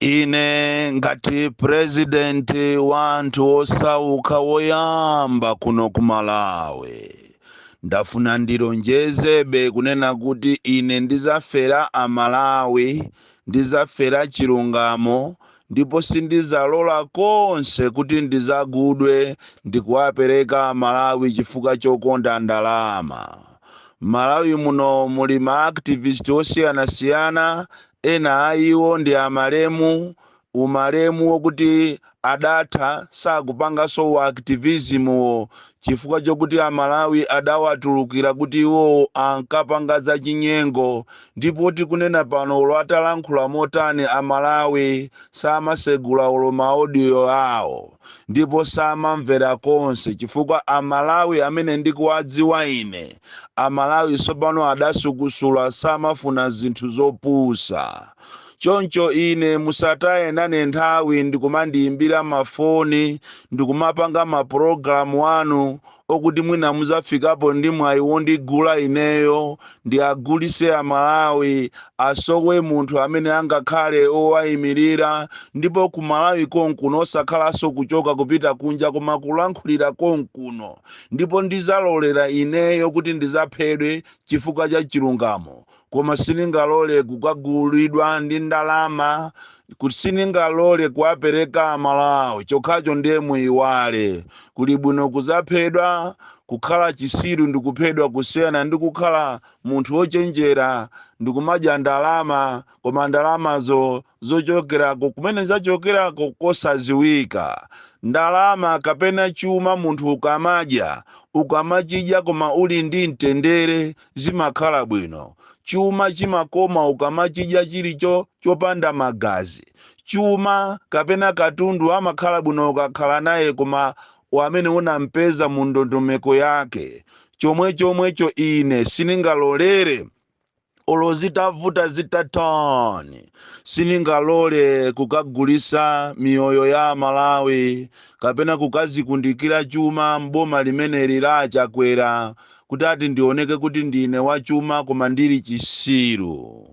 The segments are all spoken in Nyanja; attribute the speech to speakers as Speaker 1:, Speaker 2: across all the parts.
Speaker 1: Ine ngati president wa anthu osauka woyamba kuno ku Malawi ndafuna ndilonjezebe kunena kuti ine ndizafera Amalawi, ndizafera chilungamo, ndipo sindizalola konse kuti ndizagudwe ndikuwapereka Amalawi chifukwa chokonda ndalama. Malawi muno muli ma activist osiyanasiyana, ena aiwo ndi amalemu, umalemu wokuti adatha sakupanganso activism chifukwa chokuti Amalawi adawatulukira kuti iwo ankapanga za chinyengo, ndipo tikunena pano lwatalankhula motani Amalawi samasegula olo maaudio awo ndipo samamvera konse chifukwa Amalawi amene ndikuwadziwa ine, Amalawi sopano adasukusula samafuna zinthu zopusa. Choncho ine musataye nane nthawi ndikumandiyimbira mafoni ndikumapanga mapulogalamu anu okuti mwina muzafikapo ndi mwayi wondigula ineyo ndiagulise Amalawi, asowe munthu amene angakhale owayimirira, ndipo ku Malawi konkuno osakhalanso kuchoka kupita kunja koma kulankhulira konkuno, ndipo ndizalolera ineyo kuti ndizaphedwe chifukwa cha chilungamo. Koma siningalole kukagulidwa ndi ndalama, siningalole kuwapereka Amalawi, chokhacho ndiye muyiwale. Kuli bwino kuzaphedwa, kukhala chisiru ndikuphedwa kusiyana ndi kukhala munthu wochenjera ndikumadya ndalama, koma ndalamazo zochokerako kumene zachokerako kosaziwika. Ndalama kapena chuma munthu ukamachidya koma uli ndi mtendere zimakhala bwino. Chuma chimakoma ukamachidya chilicho chopanda magazi. Chuma kapena katundu amakhala bwino ukakhala naye koma wamene unampeza mu ndondomeko yake. Chomwecho ine siningalolere olo zitavuta zitatani, siningalole kukagulisa miyoyo ya Amalawi kapena kukazikundikira chuma mboma limeneli la Chakwera kuti ati ndioneke kuti ndine wachuma koma ndili chisiru.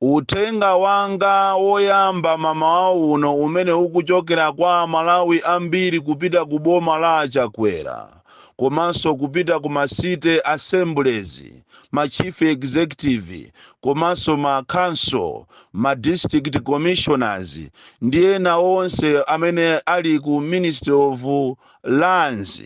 Speaker 1: Uthenga wanga woyamba mama uno umene ukuchokera kwa Amalawi ambiri kupita ku boma la Chakwera, komanso kupita ku ma city assemblies, ma chief executive, komanso ma council, ma district commissioners, ndi ena onse amene ali ku Ministry of Lands.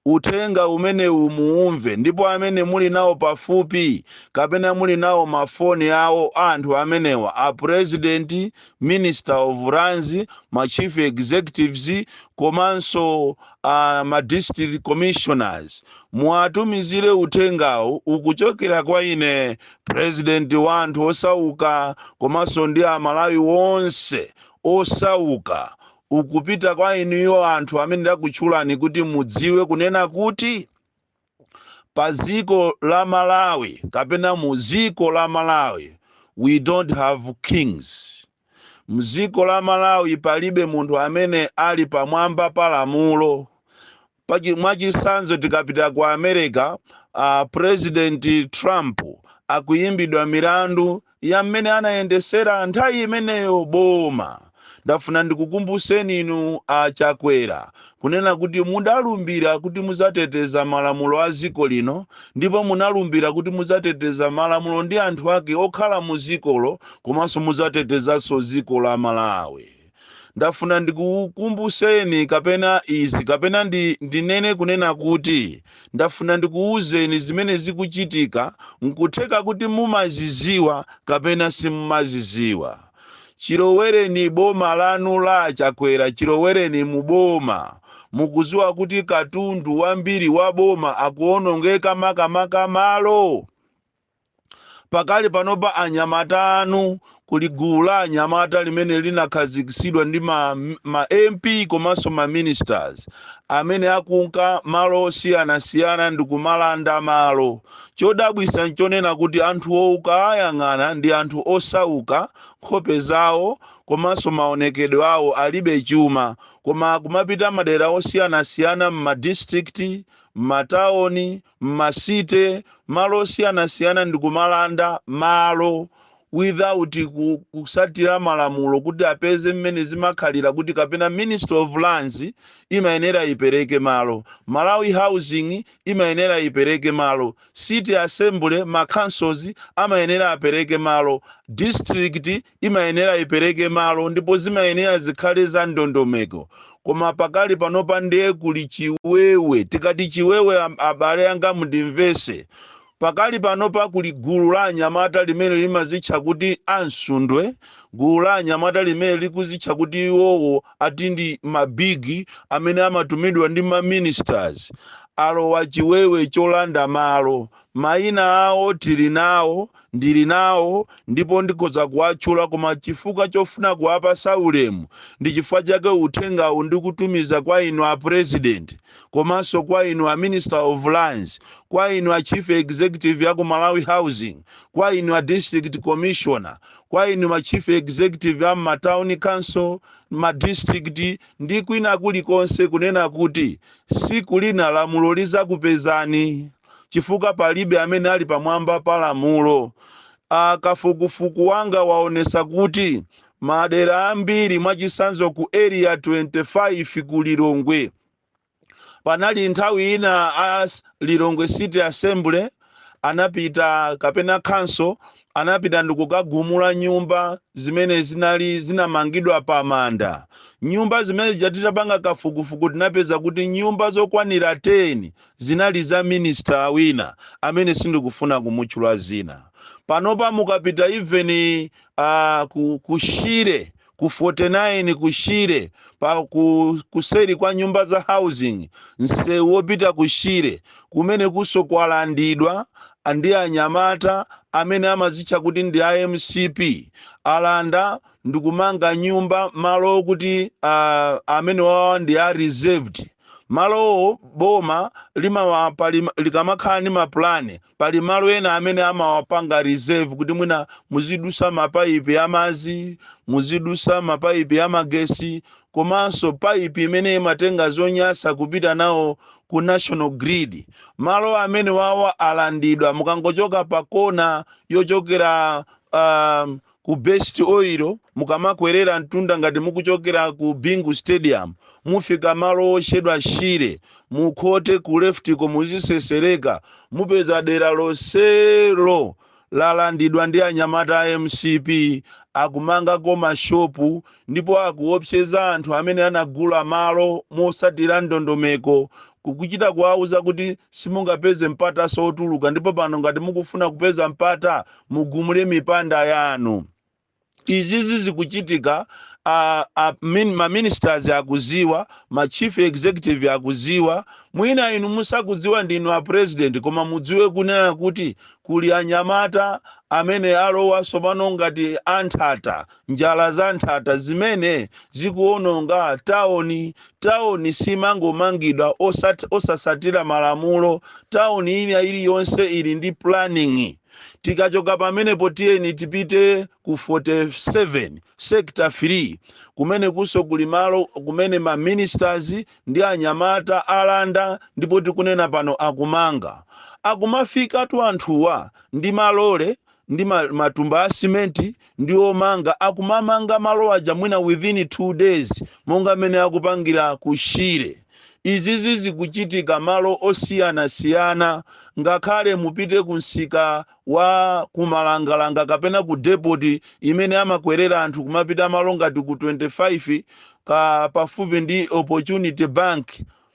Speaker 1: Uthenga umene umuumve, ndipo amene muli nawo pafupi kapena muli nawo mafoni awo anthu amenewa a president, minister of lands, ma chief executives, komanso ma district commissioners, muwatumizire uthengawo ukuchokera kwa ine president wa anthu osauka komanso ndi Amalawi wonse osauka, ukupita kwa inuyo anthu amene ndakutchulani kuti mudziwe kunena kuti paziko la Malawi kapena muziko la Malawi we don't have kings. Muziko la Malawi palibe munthu amene ali pamwamba pa lamulo. Mwachisanzo tikapita ku America, President Trump akuyimbidwa milandu ya mmene anayendesera nthawi imeneyo boma. Ndafuna ndikukumbuseni inu Chakwera kunena kuti mudalumbira kuti muzateteza malamulo a ziko lino, ndipo munalumbira kuti muzateteza malamulo ndi anthu ake okhala mu zikolo, komanso muzatetezanso ziko la Malawi. Ndafuna ndikukumbuseni kapena izi kapena ndinene kunena kuti ndafuna ndikuuzeni zimene zikuchitika, nkutheka kuti mumaziziwa kapena simumaziziwa. Chilowereni boma lanu la Chakwera, chilowereni muboma, mukuziwa kuti katundu wambiri wa boma akuonongeka makamaka malo. Pakali panopa anyamata anu kuli gulu la anyamata limene linakhazikisidwa ndi ma MP komanso ma ministers amene akunka malo osiyanasiyana ndi kumalanda malo. Chodabwisa nchonena kuti anthu ouka ayang'ana ndi anthu osauka, nkhope zawo komanso maonekedwe awo alibe chuma, koma kumapita madera osiyanasiyana m'ma district, m'mataoni, m'masite, malo osiyanasiyana ndi kumalanda malo without kusatira malamulo kuti apeze mmene zimakhalira kuti kapena Ministry of Lands imayenera ipereke malo, Malawi Housing imayenera ipereke malo, City Assembly ma councils amayenera apereke malo, district imayenera ipereke malo, ndipo zimayenera zikhale za ndondomeko. Koma pakali panopa ndiye kuli chiwewe, tikati chiwewe abale anga mundimvese, pakali panopa kuli gulu la anyamata limene limazitcha kuti ansundwe, gulu la anyamata limene likuzitcha kuti iwowo ati ndi mabigi amene amatumidwa ndi ma ministers, alowa chiwewe cholanda malo, mayina awo tili nawo, ndili nawo, ndipo ndikhoza kuwatchula, koma chifukwa chofuna kuwapasa ulemu ndi chifukwa chake uthengawu ndikutumiza kwa inu a president, komanso kwa inu a Minister of Lands, kwa inu a Chief Executive ya ku Malawi Housing, kwa inu a District Commissioner, kwa inu ma Chief Executive ya ma Town Council, ma District, ndi kwina kulikonse kunena kuti siku lina lamulo lizakupezani, chifukwa palibe amene ali pamwamba pa lamulo. Kafukufuku wanga waonesa kuti madera ambiri mwachisanzo ku area 25 ku Lilongwe, panali nthawi ina as Lilongwe City Assembly anapita kapena council anapita ndikukagumula nyumba zimene zinamangidwa pa manda. Nyumba zimene jatitapanga kafukufuku tinapeza kuti nyumba zokwanira 10 zinali za minister wina amene sindikufuna kumutchula zina. Panopa mukapita even kushire ku 49 kushire pa kuseri kwa nyumba za housing, nsewu wopita kushire kumene kusokwalandidwa ndi anyamata amene amazitcha kuti ndi IMCP, alanda ndikumanga nyumba malo kuti amene wawa ndi reserved. Malo boma likamakhala ndi maplane, pali malo ena amene amawapanga reserve kuti mwina muzidusa mapaipi ya mazi, muzidusa mapaipi ya magesi, komanso paipi imene imatenga zonyasa kupita nawo ku national grid. Malo amene wawa alandidwa, mukangochoka pa kona yochokera ku Best Oil, mukamakwerera mtunda ngati mukuchokera ku Bingu Stadium, mufika malo oshedwa Shire, mukhote ku left ko muzisesereka, mupeza dera loselo lalandidwa ndi anyamata MCP, akumanga koma shopu, ndipo akuopseza anthu amene anagula malo mosatira ndondomeko, kukuchita kuwauza kuti simungapeze mpata sotuluka, ndipo pano ngati mukufuna kupeza mpata mugumule mipanda yanu. Izizi zikuchitika, ma ministers akuziwa, ma chief executive akuziwa, mwina inu musakuziwa ndinu a president, koma mudziwe kunena kuti kuli anyamata amene alowa sopano ngati anthata, njala za anthata zimene zikuononga taoni simangomangidwa osasatira malamulo, taoni iliyonse ili ndi planning. Tikachoka pamenepo tiyeni tipite ku 47 sector 3 kumene kuso kuli malo kumene ma ministers ndi anyamata alanda, ndipo tikunena pano akumanga. Akumafika tu anthuwa ndi malole ndi matumba a simenti ndi omanga, akumamanga malo aja mwina within 2 days monga mene akupangira kushire. Izizi zikuchitika malo osiyana-siyana, ngakhale mupite kunsika wa kumalangalanga kapena ku depot imene amakwerera anthu kumapita malo ngati ku 25 pafupi ndi Opportunity Bank,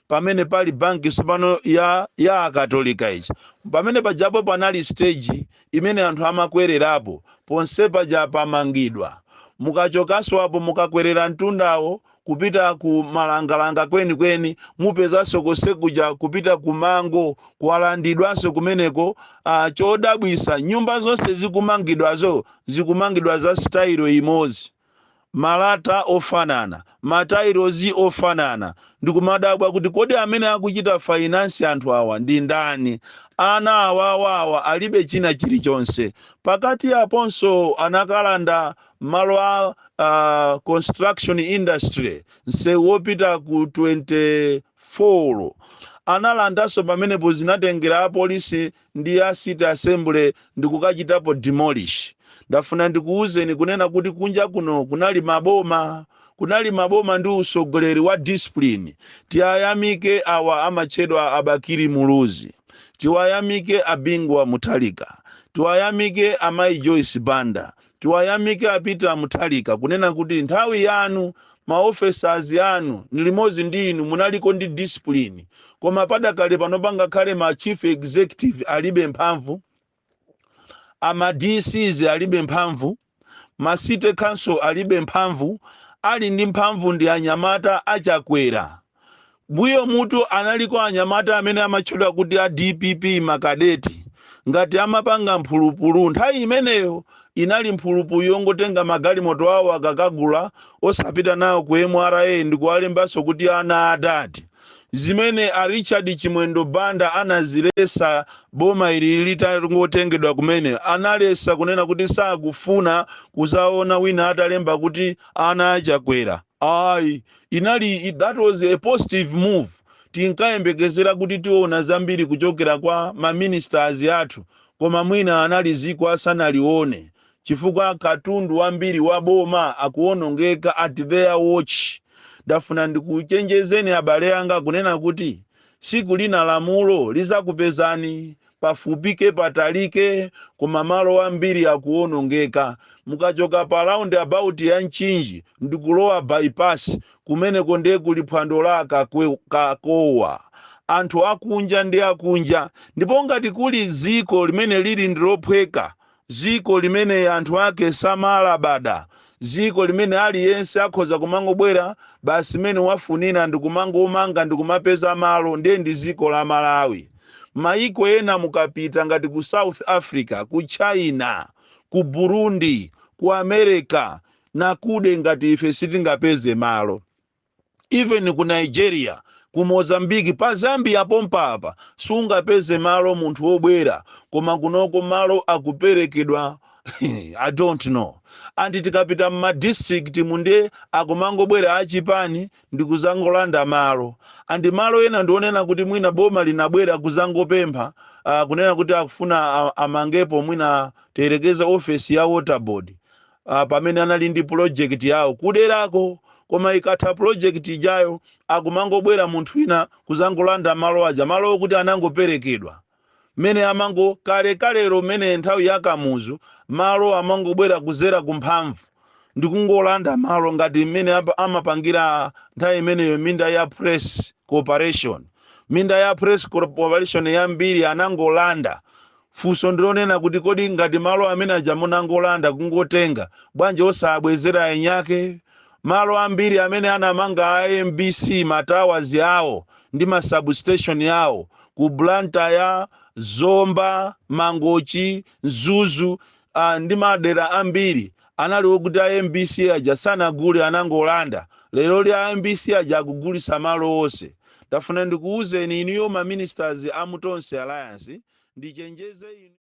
Speaker 1: pamene pali banki sopano ya akatolika ichi. Pamene pajapo panali stage imene anthu amakwererapo, ponse paja pamangidwa. Mukachokaso apo mukakwerera mtundawo kupita ku malangalanga kweni mupezanso kosekuja kupita ku mango kuwalandidwanso kumeneko. Chodabwisa nyumba zonse zikumangidwa za style imozi, malata ofanana, matailozi ofanana. Ndikumadabwa kuti kodi amene akuchita finance anthu awa ndi ndani? Ana awawa alibe china chilichonse. Pakati aponso anakalanda malo a construction industry, nsewu wopita ku 24 analandaso pamenepo zinatengera apolisi ndi a City Assembly ndikukachitapo demolish. ndafuna ndikuuzeni kunena kuti kunja kuno kunali maboma ndi usogoleri wa discipline. Tiyayamike awa amatchedwa Abakiri Muluzi, tiwayamike Abingwa Muthalika, tiwayamike amayi Joyce Banda, tiwayamike Apita Muthalika kunena kuti nthawi yanu maofficers yanu ni limodzi ndi inu munaliko ndi discipline, koma padakale panopanga khale ma chief executive alibe mphamvu, ama DCs alibe mphamvu, ma city council alibe mphamvu, ali ndi mphamvu ndi anyamata achakwera. Mbuyo mutu analiko anyamata amene amatchedwa kuti a DPP makadeti, ngati amapanga mphulupulu. Nthawi imeneyo inali mphulupulu yongotenga magalimoto awo akakagula osapita nawo ku MRA ndi kuwalembanso kuti ana adati. Zimene a Richard Chimwendo Banda anazilesa boma ili litangotengedwa kumene, analesa kunena kuti sakufuna kuzaona wina atalemba kuti ana achakwera. That was a positive move. Tinkayembekezera kuti tiona zambiri kuchokera kwa ma ministers yathu, koma mwina analiziko asanalione chifukwa katundu wambiri wa boma akuonongeka at their watch. Ndafuna ndikuchenjezeni abale anga kunena kuti siku lina lamulo lizakupezani pafupike patalike, koma malo ambiri akuonongeka. Mukachoka pa roundabout ya Nchinji ndikulowa bypass kumeneko ndiye kuli phwando la Kakowa. Anthu akunja ndi akunja, ndipo ngati kuli ziko limene lili ndilophweka, ziko limene anthu ake samalabada, ziko limene aliyense akhoza kumangobwera basi mene wafunira ndikumangomanga ndikumapeza malo, ndiye ndi ziko la Malawi. Maiko ena mukapita ngati ku South Africa, ku China, ku Burundi, ku America, nakude ngati ife sitingapeze malo. Even ku Nigeria, ku Mozambique, pa Zambia pompapa sungapeze malo munthu wobwera, koma kunoko malo akuperekedwa I don't know. Andi tikapita ma district munde akumangobwera achipani ndikuzangolanda malo. Andi malo ena ndionena kuti mwina boma linabwera kuzangopempha kunena kuti akufuna amangepo mwina terekeza office ya water board. Pamene anali ndi project yawo kuderako, koma ikatha project ijayo akumangobwera munthu ina kuzangolanda malo aja, malo kuti anangoperekedwa. Mene amango kalero mene nthawi yakamuzu malo amangobwera kuzera kumphamvu ndikungolanda malo ngati mene amapangira nthawi imeneyo minda ya Press Corporation. Minda ya Press Corporation yambiri anangolanda. Fuso ndionena kuti kodi ngati malo amene aja munangolanda kungotenga bwanje osabwezera enyake. Malo ambiri amene anamanga MBC matowers yawo ndi ma substation yawo ku Blantyre, Zomba, Mangochi, Zuzu, ndi madera ambiri analiwo kuti MBC aja sanagule anangolanda. Lero li MBC aja akugulisa malo onse. Ndafuna ndikuuzeni iniyo ma ministers a Mutonse Alliance ndichenjeze inu.